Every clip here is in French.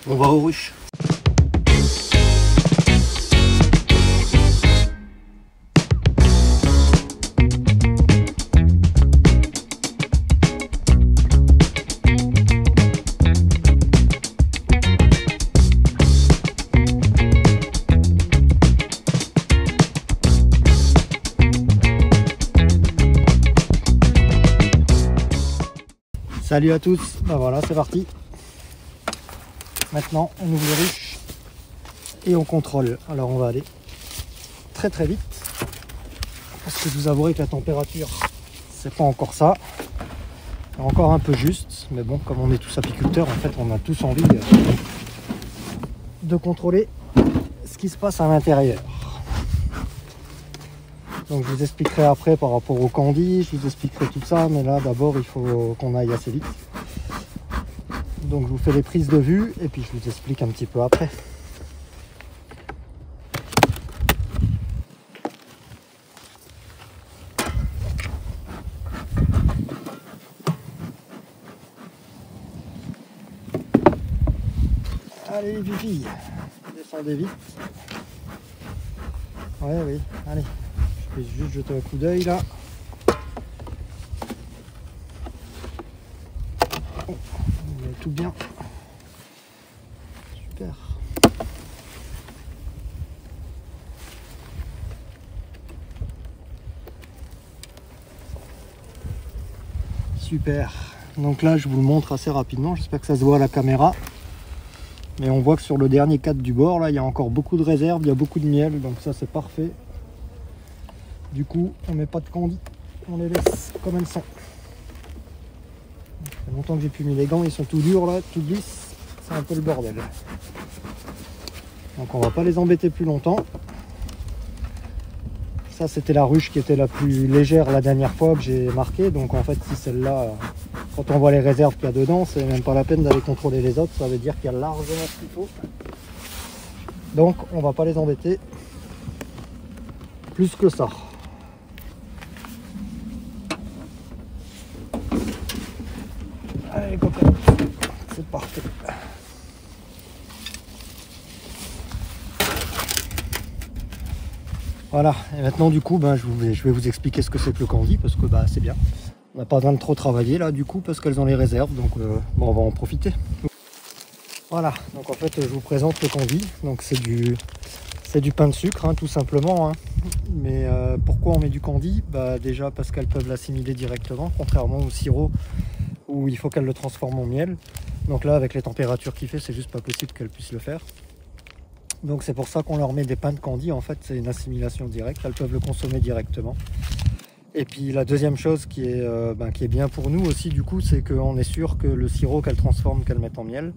On va aux ruches. Salut à tous, ben voilà, c'est parti. Maintenant on ouvre les ruches et on contrôle. Alors on va aller très très vite parce que vous avouerez que la température c'est pas encore ça, encore un peu juste, mais bon, comme on est tous apiculteurs, en fait on a tous envie de contrôler ce qui se passe à l'intérieur. Donc je vous expliquerai après par rapport au candy, je vous expliquerai tout ça, mais là d'abord il faut qu'on aille assez vite. Donc je vous fais les prises de vue et puis je vous explique un petit peu après. Allez les filles, descendez vite. Ouais oui, allez. Je vais juste jeter un coup d'œil là. Oh, on met tout bien. Super. Super. Donc là, je vous le montre assez rapidement. J'espère que ça se voit à la caméra. Mais on voit que sur le dernier cadre du bord, là, il y a encore beaucoup de réserves, il y a beaucoup de miel. Donc ça, c'est parfait. Du coup, on met pas de candy, on les laisse comme elles sont. Ça fait longtemps que j'ai plus mis les gants, ils sont tout durs là, tout lisses, c'est un peu le bordel. Donc on va pas les embêter plus longtemps. Ça c'était la ruche qui était la plus légère la dernière fois que j'ai marqué. Donc en fait si celle-là, quand on voit les réserves qu'il y a dedans, c'est même pas la peine d'aller contrôler les autres, ça veut dire qu'il y a largement ce qu'il faut. Donc on va pas les embêter plus que ça. Allez copains, c'est parfait. Voilà, et maintenant du coup je vais vous expliquer ce que c'est que le candy parce que c'est bien. On n'a pas besoin de trop travailler là du coup parce qu'elles ont les réserves, donc on va en profiter. Voilà, donc en fait je vous présente le candy. Donc c'est du pain de sucre tout simplement. Mais pourquoi on met du candy? Déjà parce qu'elles peuvent l'assimiler directement, contrairement au sirop où il faut qu'elle le transforme en miel. Donc là avec les températures qu'il fait, c'est juste pas possible qu'elle puisse le faire. Donc c'est pour ça qu'on leur met des pains de candy. En fait c'est une assimilation directe, elles peuvent le consommer directement. Et puis la deuxième chose qui est bien pour nous aussi du coup, c'est qu'on est sûr que le sirop qu'elles transforment, qu'elles mettent en miel,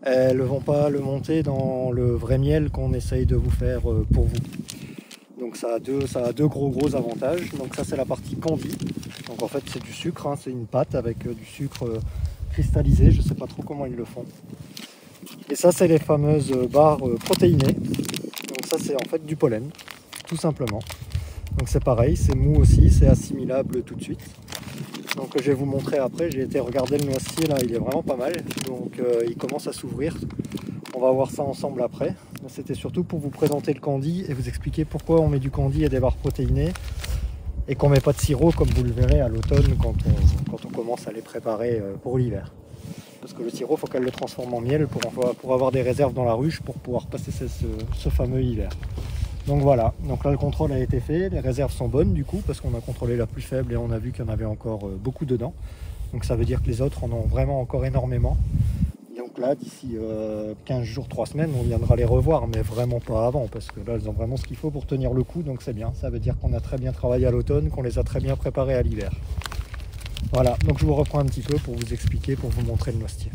elles ne vont pas le monter dans le vrai miel qu'on essaye de vous faire pour vous. Donc ça a deux gros avantages. Donc ça c'est la partie candy. Donc en fait c'est du sucre, c'est une pâte avec du sucre cristallisé, je sais pas trop comment ils le font. Et ça c'est les fameuses barres protéinées. Donc ça c'est en fait du pollen, tout simplement. Donc c'est pareil, c'est mou aussi, c'est assimilable tout de suite. Donc je vais vous montrer après, j'ai été regarder le noisetier là, il est vraiment pas mal. Donc il commence à s'ouvrir. On va voir ça ensemble après. C'était surtout pour vous présenter le candy et vous expliquer pourquoi on met du candy et des barres protéinées et qu'on met pas de sirop comme vous le verrez à l'automne quand on commence à les préparer pour l'hiver. Parce que le sirop, il faut qu'elle le transforme en miel pour avoir des réserves dans la ruche pour pouvoir passer ce fameux hiver. Donc voilà, donc là le contrôle a été fait, les réserves sont bonnes du coup parce qu'on a contrôlé la plus faible et on a vu qu'il y en avait encore beaucoup dedans. Donc ça veut dire que les autres en ont vraiment encore énormément. Donc là, d'ici 15 jours, 3 semaines, on viendra les revoir, mais vraiment pas avant, parce que là, elles ont vraiment ce qu'il faut pour tenir le coup, donc c'est bien. Ça veut dire qu'on a très bien travaillé à l'automne, qu'on les a très bien préparées à l'hiver. Voilà, donc je vous reprends un petit peu pour vous expliquer, pour vous montrer le noisetier.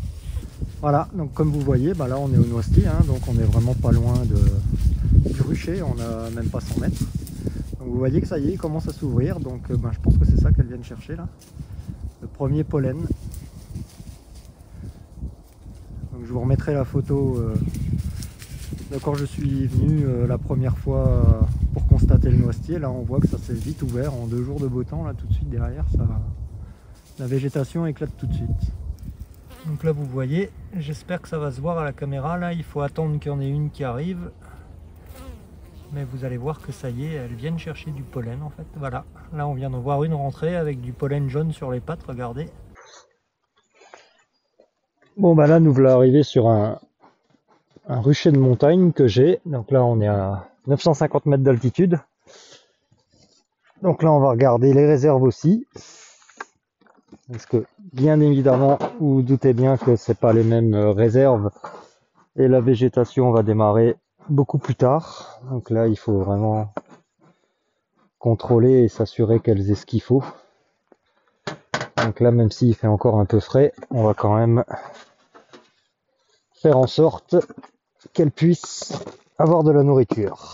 Voilà, donc comme vous voyez, là on est au noisetier, donc on est vraiment pas loin du rucher, on a même pas 100 mètres. Donc vous voyez que ça y est, il commence à s'ouvrir, donc je pense que c'est ça qu'elles viennent chercher là. Le premier pollen. Donc je vous remettrai la photo de quand je suis venu la première fois pour constater le noisetier. Là on voit que ça s'est vite ouvert en 2 jours de beau temps, là tout de suite derrière, la végétation éclate tout de suite. Donc là vous voyez, j'espère que ça va se voir à la caméra. Là il faut attendre qu'il y en ait une qui arrive. Mais vous allez voir que ça y est, elles viennent chercher du pollen en fait. Voilà, là on vient d'en voir une rentrer avec du pollen jaune sur les pattes, regardez. Bon bah là nous voilà arrivés sur un rucher de montagne que j'ai. Donc là on est à 950 mètres d'altitude. Donc là on va regarder les réserves aussi. Parce que bien évidemment vous vous doutez bien que c'est pas les mêmes réserves. Et la végétation va démarrer beaucoup plus tard. Donc là il faut vraiment contrôler et s'assurer qu'elles aient ce qu'il faut. Donc là même s'il fait encore un peu frais, on va quand même faire en sorte qu'elles puissent avoir de la nourriture.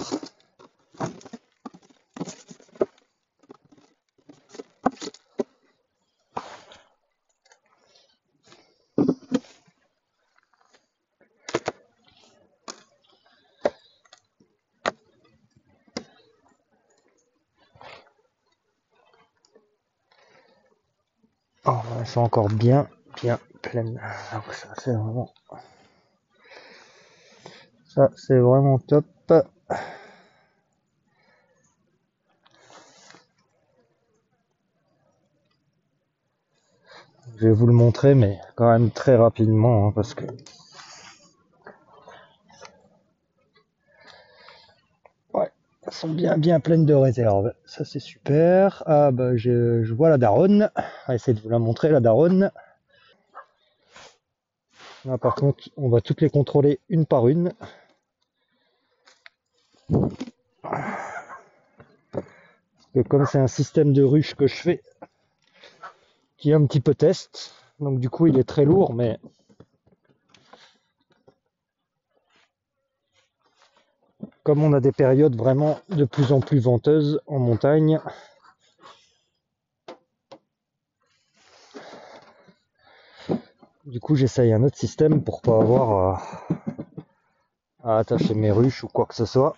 Oh, elles sont encore bien pleines. Donc ça c'est vraiment top. Je vais vous le montrer, mais quand même très rapidement, hein, parce que ouais, elles sont bien pleines de réserves. Ça c'est super. Ah bah je vois la daronne. On va essayer de vous la montrer, la daronne. Là par contre, on va toutes les contrôler une par une. Et comme c'est un système de ruche que je fais, qui est un petit peu test, donc du coup il est très lourd, mais comme on a des périodes vraiment de plus en plus venteuses en montagne, du coup j'essaye un autre système pour pas avoir à attacher mes ruches ou quoi que ce soit.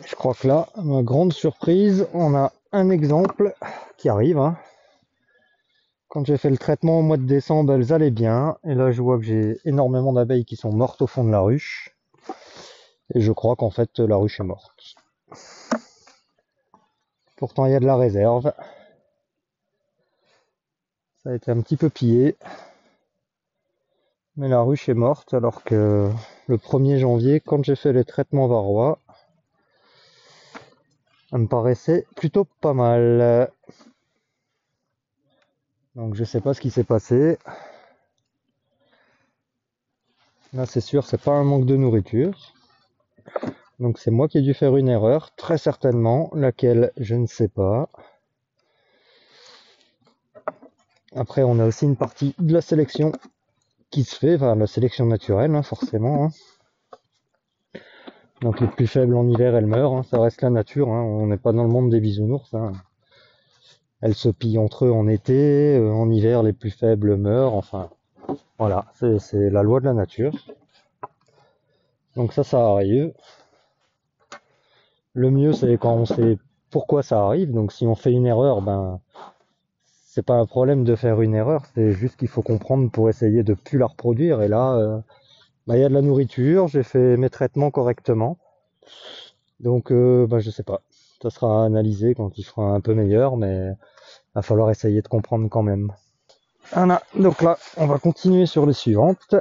Je crois que là, à ma grande surprise, on a un exemple qui arrive. Hein. Quand j'ai fait le traitement au mois de décembre, elles allaient bien. Et là, je vois que j'ai énormément d'abeilles qui sont mortes au fond de la ruche. Et je crois qu'en fait, la ruche est morte. Pourtant, il y a de la réserve. Ça a été un petit peu pillé. Mais la ruche est morte alors que le 1er janvier, quand j'ai fait les traitements varroa, ça me paraissait plutôt pas mal. Donc je sais pas ce qui s'est passé. Là c'est sûr, c'est pas un manque de nourriture. Donc c'est moi qui ai dû faire une erreur, très certainement, laquelle je ne sais pas. Après on a aussi une partie de la sélection qui se fait, enfin la sélection naturelle hein, forcément. Hein. Donc les plus faibles en hiver elles meurent, hein, ça reste la nature, hein, on n'est pas dans le monde des bisounours. Hein. Elles se pillent entre eux en été, en hiver les plus faibles meurent, enfin voilà, c'est la loi de la nature. Donc ça arrive. Le mieux c'est quand on sait pourquoi ça arrive, donc si on fait une erreur, ben c'est pas un problème de faire une erreur, c'est juste qu'il faut comprendre pour essayer de plus la reproduire. Et là, bah, y a de la nourriture, j'ai fait mes traitements correctement. Donc bah, je sais pas, ça sera analysé quand il sera un peu meilleur, mais va falloir essayer de comprendre quand même. Voilà, donc là, on va continuer sur les suivantes.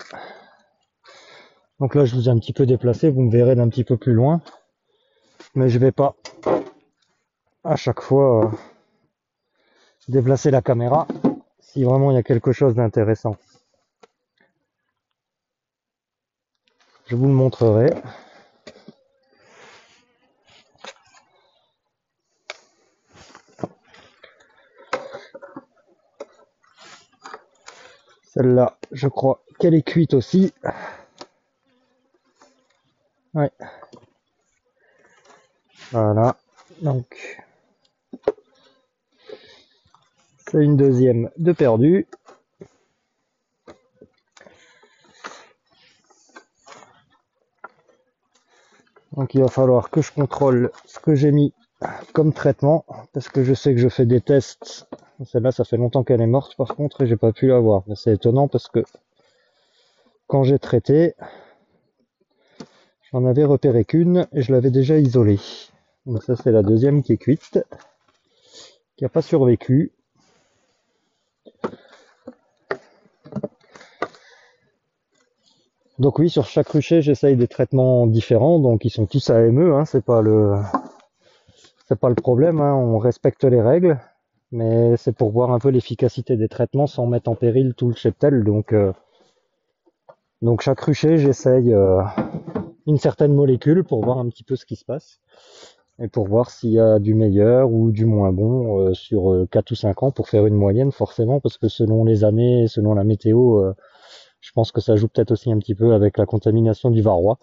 Donc là, je vous ai un petit peu déplacé, vous me verrez d'un petit peu plus loin. Mais je vais pas à chaque fois déplacer la caméra si vraiment il y a quelque chose d'intéressant. Je vous le montrerai. Celle-là, je crois qu'elle est cuite aussi. Ouais. Voilà. Donc, C'est une deuxième de perdu. Donc il va falloir que je contrôle ce que j'ai mis comme traitement, parce que je sais que je fais des tests. Celle-là, ça fait longtemps qu'elle est morte par contre, et j'ai pas pu la voir. C'est étonnant parce que quand j'ai traité, j'en avais repéré qu'une et je l'avais déjà isolée. Donc ça, c'est la deuxième qui est cuite, qui n'a pas survécu. Donc oui, sur chaque rucher, j'essaye des traitements différents, donc ils sont tous AME, hein, c'est pas le problème, hein, on respecte les règles, mais c'est pour voir un peu l'efficacité des traitements sans mettre en péril tout le cheptel. Donc chaque rucher, j'essaye une certaine molécule pour voir un petit peu ce qui se passe et pour voir s'il y a du meilleur ou du moins bon sur 4 ou 5 ans pour faire une moyenne forcément, parce que selon les années, selon la météo, je pense que ça joue peut-être aussi un petit peu avec la contamination du varroa.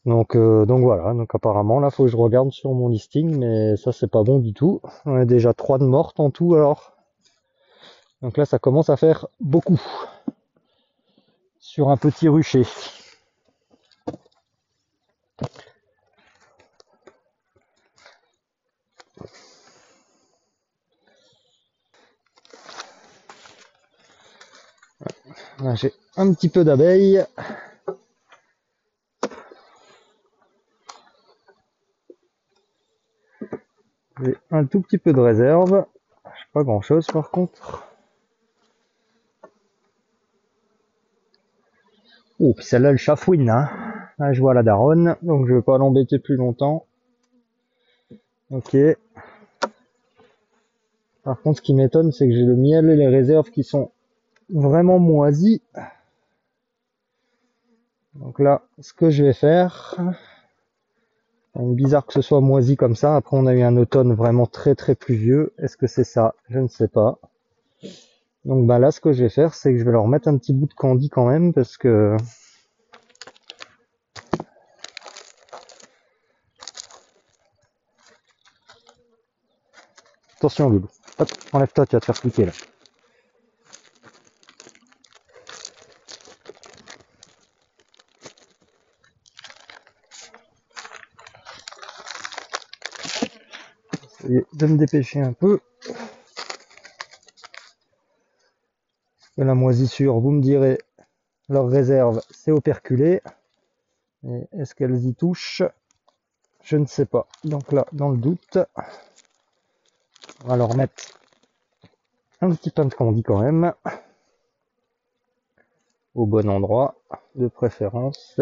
Donc voilà, donc apparemment là faut que je regarde sur mon listing, mais ça c'est pas bon du tout. On est déjà 3 de mortes en tout alors. Donc là ça commence à faire beaucoup sur un petit rucher. Là j'ai un petit peu d'abeilles. J'ai un tout petit peu de réserve. Pas grand chose par contre. Oh, puis celle-là elle chafouine, hein. Là je vois la daronne, donc je vais pas l'embêter plus longtemps. Ok. Par contre ce qui m'étonne c'est que j'ai le miel et les réserves qui sont vraiment moisis. Donc là, ce que je vais faire, c'est bizarre que ce soit moisi comme ça. Après, on a eu un automne vraiment très très pluvieux. Est-ce que c'est ça? Je ne sais pas. Donc bah là, ce que je vais faire, c'est que je vais leur mettre un petit bout de candy quand même, parce que... Attention, Loulou. Hop, enlève-toi, tu vas te faire piquer là. Essayez de me dépêcher un peu. Et la moisissure, vous me direz, leur réserve, c'est operculé. Et est-ce qu'elles y touchent? Je ne sais pas. Donc là, dans le doute, on va leur mettre un petit pain de candy quand même. Au bon endroit, de préférence.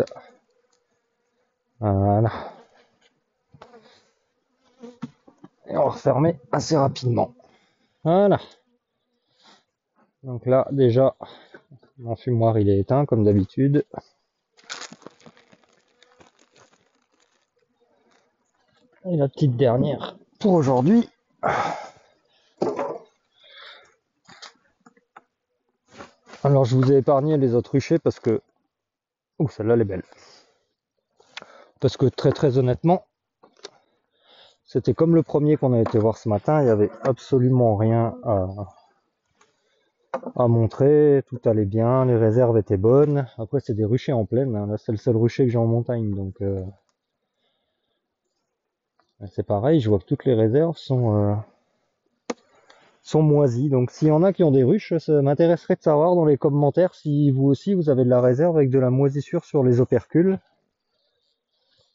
Voilà. Et on va refermer assez rapidement. Voilà. Donc là, déjà, mon fumoir il est éteint comme d'habitude. Et la petite dernière pour aujourd'hui. Alors je vous ai épargné les autres ruchers parce que... Ouh, celle-là elle est belle. Parce que très honnêtement, c'était comme le premier qu'on a été voir ce matin, il n'y avait absolument rien à montrer, tout allait bien, les réserves étaient bonnes. Après c'est des ruchers en plaine, hein. Là c'est le seul rucher que j'ai en montagne, donc c'est pareil, je vois que toutes les réserves sont moisies. Donc s'il y en a qui ont des ruches, ça m'intéresserait de savoir dans les commentaires si vous aussi vous avez de la réserve avec de la moisissure sur les opercules.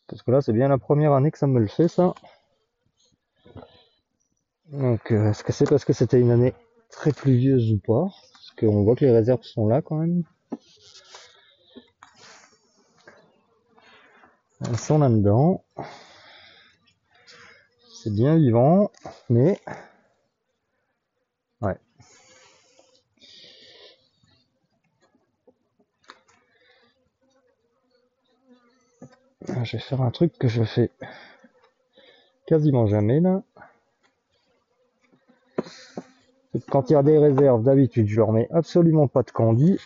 Parce que là c'est bien la première année que ça me le fait ça. Donc est-ce que c'est parce que c'était une année très pluvieuse ou pas? Parce qu'on voit que les réserves sont là quand même. Elles sont là-dedans. C'est bien vivant, mais... Ouais. Je vais faire un truc que je fais quasiment jamais là. Quand il y a des réserves, d'habitude, je leur mets absolument pas de candy.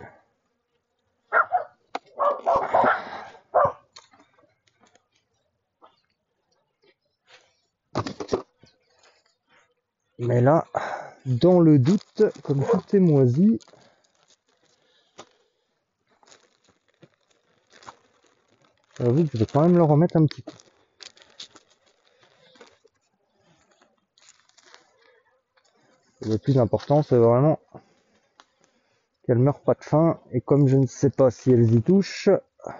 Mais là, dans le doute, comme tout est moisi, j'avoue que je vais quand même leur remettre un petit coup. Le plus important, c'est vraiment qu'elles meurent pas de faim. Et comme je ne sais pas si elles y touchent, on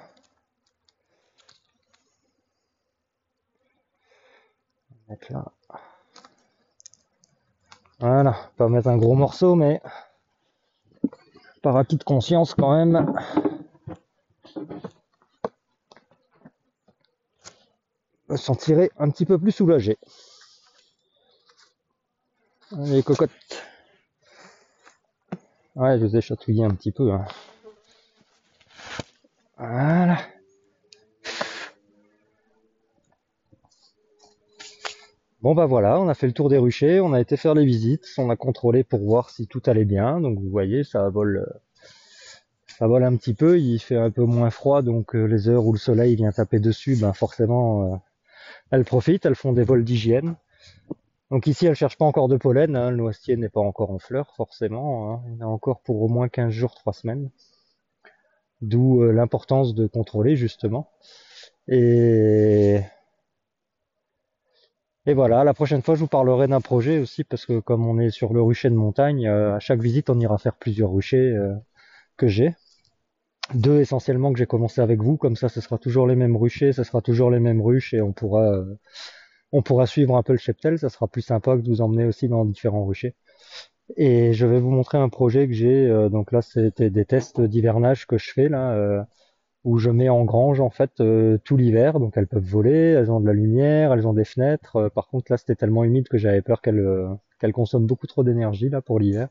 va mettre là. Voilà, pas mettre un gros morceau, mais par acquis de conscience quand même. Me sentirai un petit peu plus soulagé. Les cocottes. Ouais, je les ai chatouillées un petit peu. Hein. Voilà. Bon bah voilà, on a fait le tour des ruchers, on a été faire les visites, on a contrôlé pour voir si tout allait bien. Donc vous voyez, ça vole un petit peu, il fait un peu moins froid, donc les heures où le soleil vient taper dessus, ben forcément elles profitent, elles font des vols d'hygiène. Donc ici elles cherchent pas encore de pollen, hein, le noisetier n'est pas encore en fleurs forcément, hein. Il y en a encore pour au moins 15 jours, 3 semaines. D'où l'importance de contrôler justement. Et voilà, la prochaine fois je vous parlerai d'un projet aussi, parce que comme on est sur le rucher de montagne, à chaque visite on ira faire plusieurs ruchers que j'ai. 2 essentiellement que j'ai commencé avec vous, comme ça ce sera toujours les mêmes ruchers, ce sera toujours les mêmes ruches et on pourra suivre un peu le cheptel, ça sera plus sympa que de vous emmener aussi dans différents ruchers. Et je vais vous montrer un projet que j'ai, donc là c'était des tests d'hivernage que je fais là, où je mets en grange en fait tout l'hiver, donc elles peuvent voler, elles ont de la lumière, elles ont des fenêtres. Par contre là c'était tellement humide que j'avais peur qu'elles consomment beaucoup trop d'énergie là pour l'hiver.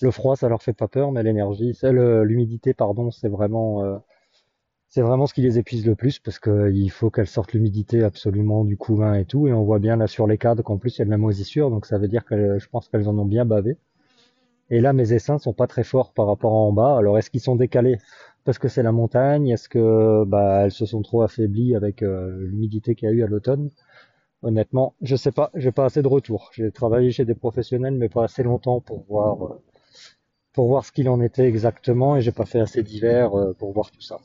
Le froid ça leur fait pas peur, mais l'énergie, l'humidité pardon, c'est vraiment ce qui les épuise le plus, parce qu'il faut qu'elles sortent l'humidité absolument du couvain et tout, et on voit bien là sur les cadres qu'en plus il y a de la moisissure, donc ça veut dire que je pense qu'elles en ont bien bavé. Et là, mes essaims sont pas très forts par rapport à en bas. Alors, est-ce qu'ils sont décalés parce que c'est la montagne? Est-ce que bah elles se sont trop affaiblies avec l'humidité qu'il y a eu à l'automne? Honnêtement, je sais pas. J'ai pas assez de retours. J'ai travaillé chez des professionnels, mais pas assez longtemps pour voir ce qu'il en était exactement. Et j'ai pas fait assez d'hiver pour voir tout ça.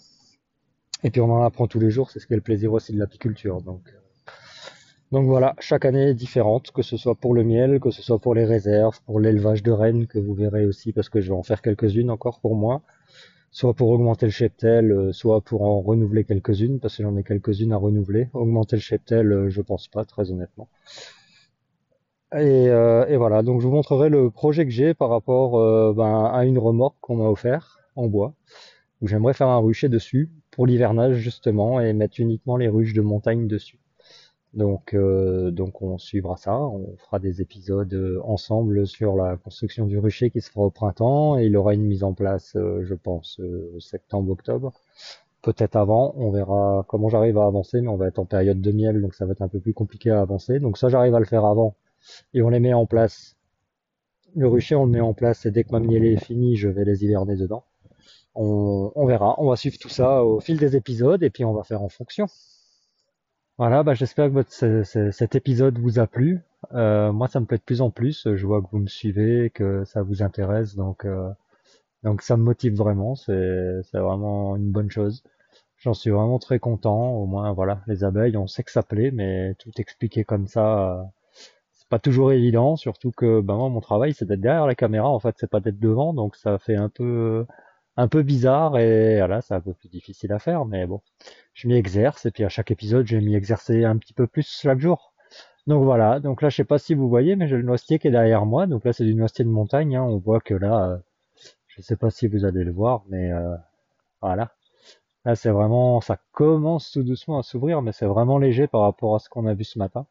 Et puis on en apprend tous les jours. C'est ce qui est le plaisir aussi de l'apiculture. Donc voilà, chaque année est différente, que ce soit pour le miel, que ce soit pour les réserves, pour l'élevage de rennes, que vous verrez aussi, parce que je vais en faire quelques-unes encore pour moi, soit pour augmenter le cheptel, soit pour en renouveler quelques-unes, parce que j'en ai quelques-unes à renouveler. Augmenter le cheptel, je pense pas, très honnêtement. Et voilà, donc je vous montrerai le projet que j'ai par rapport à une remorque qu'on m'a offert en bois, où j'aimerais faire un rucher dessus, pour l'hivernage justement, et mettre uniquement les ruches de montagne dessus. Donc on suivra ça, on fera des épisodes ensemble sur la construction du rucher qui se fera au printemps, et il aura une mise en place, je pense, septembre-octobre. Peut-être avant, on verra comment j'arrive à avancer, mais on va être en période de miel, donc ça va être un peu plus compliqué à avancer. Donc ça, j'arrive à le faire avant, et on les met en place. Le rucher, on le met en place, et dès que ma mielée est finie, je vais les hiverner dedans. On verra, on va suivre tout ça au fil des épisodes, et puis on va faire en fonction. Voilà, bah j'espère que cet épisode vous a plu. Moi, ça me plaît de plus en plus. Je vois que vous me suivez, que ça vous intéresse, donc ça me motive vraiment. C'est vraiment une bonne chose. J'en suis vraiment très content. Au moins, voilà, les abeilles, on sait que ça plaît, mais tout expliquer comme ça, c'est pas toujours évident. Surtout que, bah moi, mon travail, c'est d'être derrière la caméra. En fait, c'est pas d'être devant, donc ça fait un peu bizarre, et voilà, c'est un peu plus difficile à faire, mais bon, je m'y exerce, et puis à chaque épisode, je vais m'y exercer un petit peu plus chaque jour. Donc voilà, donc là, je sais pas si vous voyez, mais j'ai le noisetier qui est derrière moi, donc là, c'est du noisetier de montagne, hein. On voit que là, je sais pas si vous allez le voir, mais voilà. Là, c'est vraiment, ça commence tout doucement à s'ouvrir, mais c'est vraiment léger par rapport à ce qu'on a vu ce matin.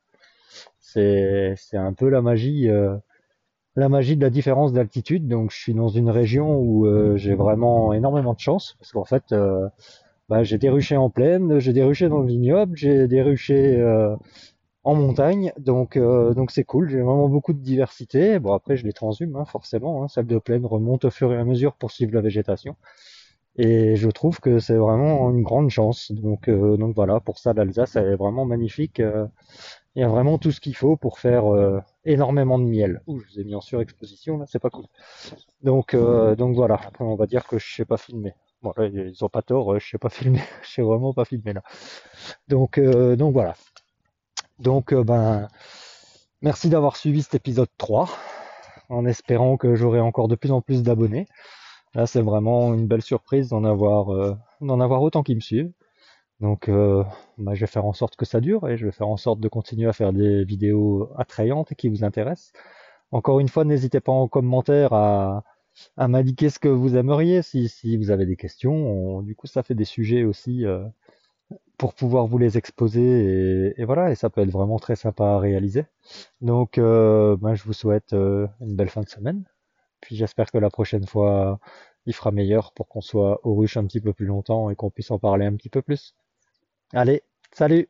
C'est un peu la magie de la différence d'altitude. Donc je suis dans une région où j'ai vraiment énormément de chance, parce qu'en fait j'ai des ruchers en plaine, j'ai des ruchers dans le vignoble, j'ai des ruchers en montagne, donc c'est cool, j'ai vraiment beaucoup de diversité. Bon, après je les transhume hein, forcément, hein. Celle de plaine remonte au fur et à mesure pour suivre la végétation, et je trouve que c'est vraiment une grande chance. Donc voilà, pour ça l'Alsace elle est vraiment magnifique. Il y a vraiment tout ce qu'il faut pour faire énormément de miel. Ouh, je vous ai mis en surexposition là, c'est pas cool. Donc voilà, après on va dire que je sais pas filmer. Bon là ils ont pas tort, je sais pas filmer, je sais vraiment pas filmer là. Donc voilà. Ben merci d'avoir suivi cet épisode 3, en espérant que j'aurai encore de plus en plus d'abonnés. Là c'est vraiment une belle surprise d'en avoir autant qui me suivent. Donc je vais faire en sorte que ça dure et je vais faire en sorte de continuer à faire des vidéos attrayantes et qui vous intéressent. Encore une fois, n'hésitez pas en commentaire à m'indiquer ce que vous aimeriez si vous avez des questions. Du coup, ça fait des sujets aussi pour pouvoir vous les exposer et voilà, et ça peut être vraiment très sympa à réaliser. Donc je vous souhaite une belle fin de semaine. Puis j'espère que la prochaine fois, il fera meilleur pour qu'on soit aux ruches un petit peu plus longtemps et qu'on puisse en parler un petit peu plus. Allez, salut!